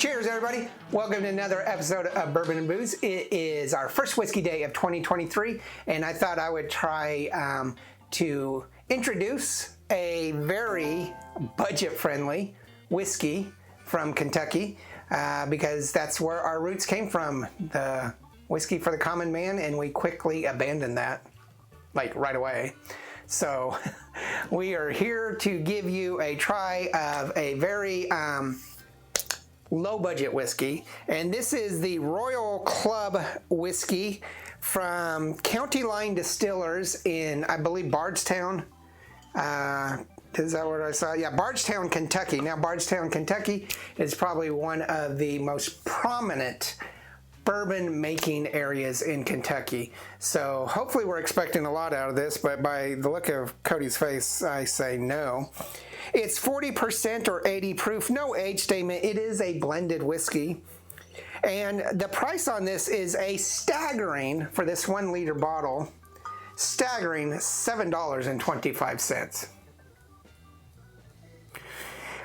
Cheers, everybody. Welcome to another episode of Bourbon and Booze. It is our first whiskey day of 2023, and I thought I would try to introduce a very budget-friendly whiskey from Kentucky because that's where our roots came from, the whiskey for the common man, and we quickly abandoned that, like right away. So we are here to give you a try of a very low budget whiskey, and this is the Royale Club whiskey from County Line Distillers in, I believe, Bardstown. Is that what I saw? Yeah, Bardstown, Kentucky. Now, Bardstown, Kentucky is probably one of the most prominent bourbon making areas in Kentucky. So hopefully we're expecting a lot out of this, but by the look of Cody's face, I say no. It's 40% or 80 proof, no age statement. It is a blended whiskey. And the price on this is a staggering, for this 1 liter bottle, staggering $7.25.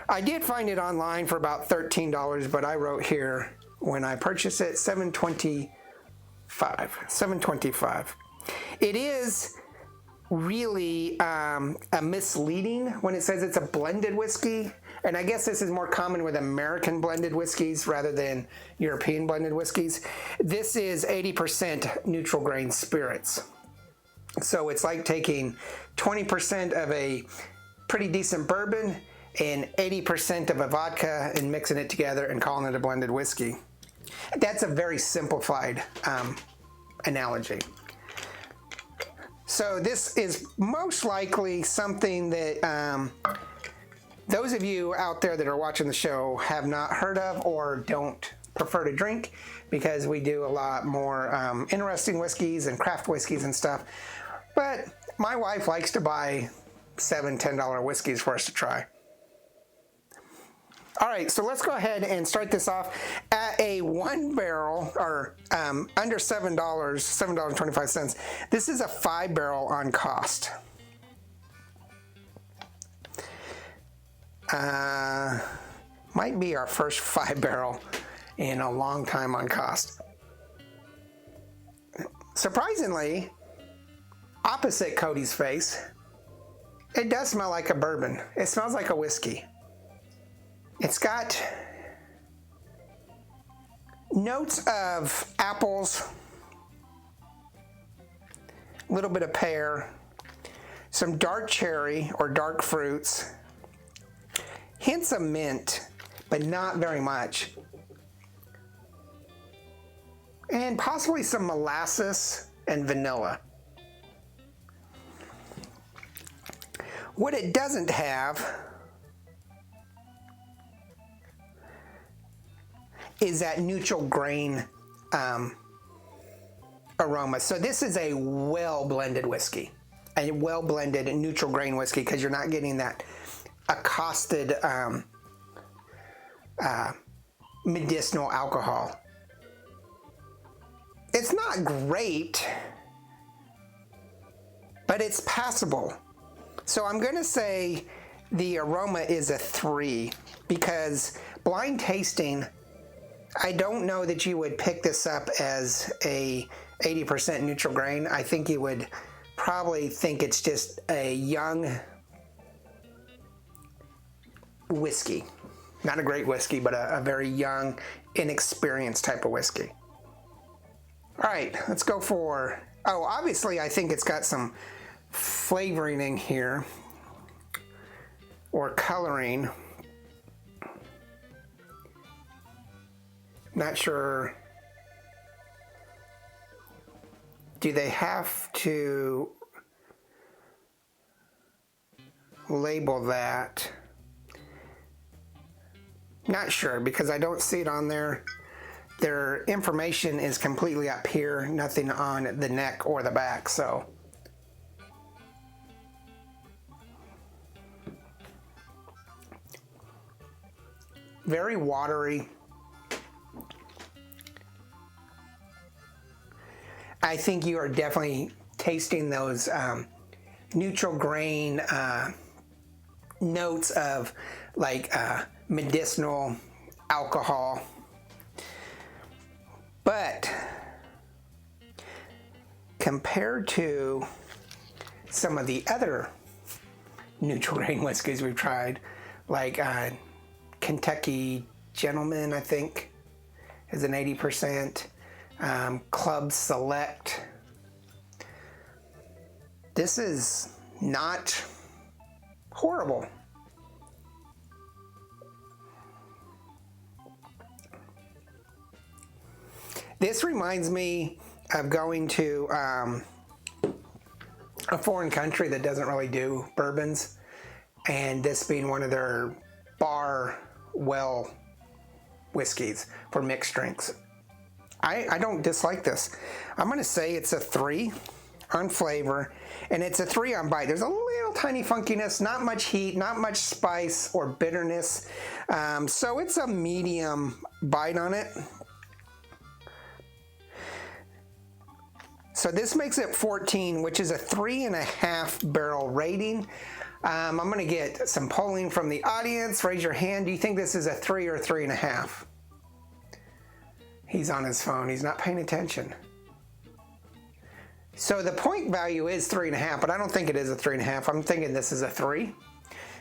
I did find it online for about $13, but I wrote here when I purchased it, $7.25. It is really misleading when it says it's a blended whiskey, and I guess this is more common with American blended whiskeys rather than European blended whiskeys. This is 80% neutral grain spirits, so it's like taking 20% of a pretty decent bourbon and 80% of a vodka and mixing it together and calling it a blended whiskey. That's a very simplified analogy. So this is most likely something that those of you out there that are watching the show have not heard of or don't prefer to drink, because we do a lot more interesting whiskeys and craft whiskeys and stuff. But my wife likes to buy $7, $10 whiskeys for us to try. All right, so let's go ahead and start this off at a 1 barrel, or under $7, $7.25. This is a 5 barrel on cost. Might be our first 5 barrel in a long time on cost. Surprisingly, opposite Cody's face, it does smell like a bourbon. It smells like a whiskey. It's got notes of apples, a little bit of pear, some dark cherry or dark fruits, hints of mint, but not very much, and possibly some molasses and vanilla. What it doesn't have is that neutral grain aroma. So this is a well-blended whiskey, a well-blended neutral grain whiskey, because you're not getting that accosted medicinal alcohol. It's not great, but it's passable. So I'm going to say the aroma is a 3, because blind tasting, I don't know that you would pick this up as a 80% neutral grain. I think you would probably think it's just a young whiskey. Not a great whiskey, but a very young, inexperienced type of whiskey. All right, let's go for, obviously I think it's got some flavoring in here, or coloring. Not sure. Do they have to label that? Not sure, because I don't see it on there. Their information is completely up here, nothing on the neck or the back, so. Very watery. I think you are definitely tasting those neutral grain notes of like medicinal alcohol. But compared to some of the other neutral grain whiskeys we've tried, like Kentucky Gentleman, I think, is an 80%. Club Select. This is not horrible. This reminds me of going to a foreign country that doesn't really do bourbons, and this being one of their bar well whiskeys for mixed drinks. I don't dislike this. I'm going to say it's a 3 on flavor, and it's a 3 on bite. There's a little tiny funkiness, not much heat, not much spice or bitterness. So it's a medium bite on it. So this makes it 14, which is a 3.5 barrel rating. I'm going to get some polling from the audience. Raise your hand. Do you think this is a 3 or 3.5? He's on his phone. He's not paying attention. So the point value is 3.5, but I don't think it is a 3.5. I'm thinking this is a 3.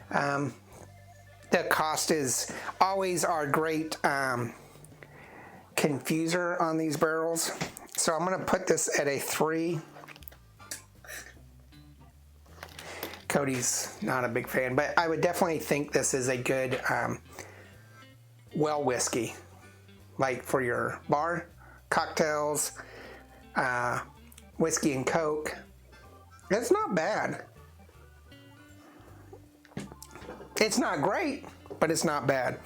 The cost is always our great confuser on these barrels. So I'm going to put this at a 3. Cody's not a big fan, but I would definitely think this is a good well whiskey, like for your bar, cocktails, whiskey and Coke. It's not bad. It's not great, but it's not bad.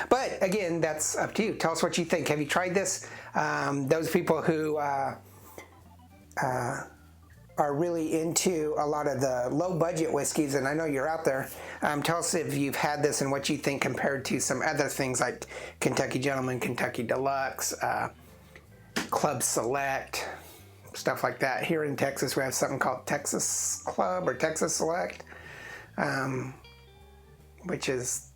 But again, that's up to you. Tell us what you think. Have you tried this? Those people who are really into a lot of the low budget whiskeys, and I know you're out there, tell us if you've had this and what you think compared to some other things like Kentucky Gentleman, Kentucky Deluxe, Club Select, stuff like that. Here in Texas, we have something called Texas Club or Texas Select, which is,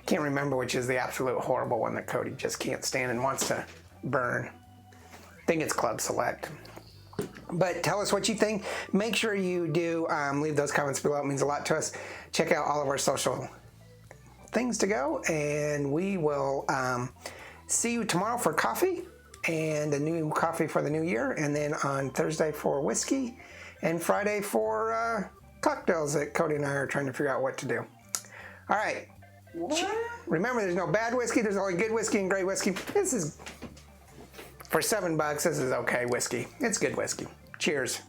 can't remember which is the absolute horrible one that Cody just can't stand and wants to burn. I think it's Club Select. But tell us what you think. Make sure you do leave those comments below. It means a lot to us. Check out all of our social things to go, and we will see you tomorrow for coffee and a new coffee for the new year, and then on Thursday for whiskey, and Friday for cocktails that Cody and I are trying to figure out what to do. All right. What? Remember, there's no bad whiskey. There's only good whiskey and great whiskey. This is, for $7, this is okay whiskey. It's good whiskey. Cheers.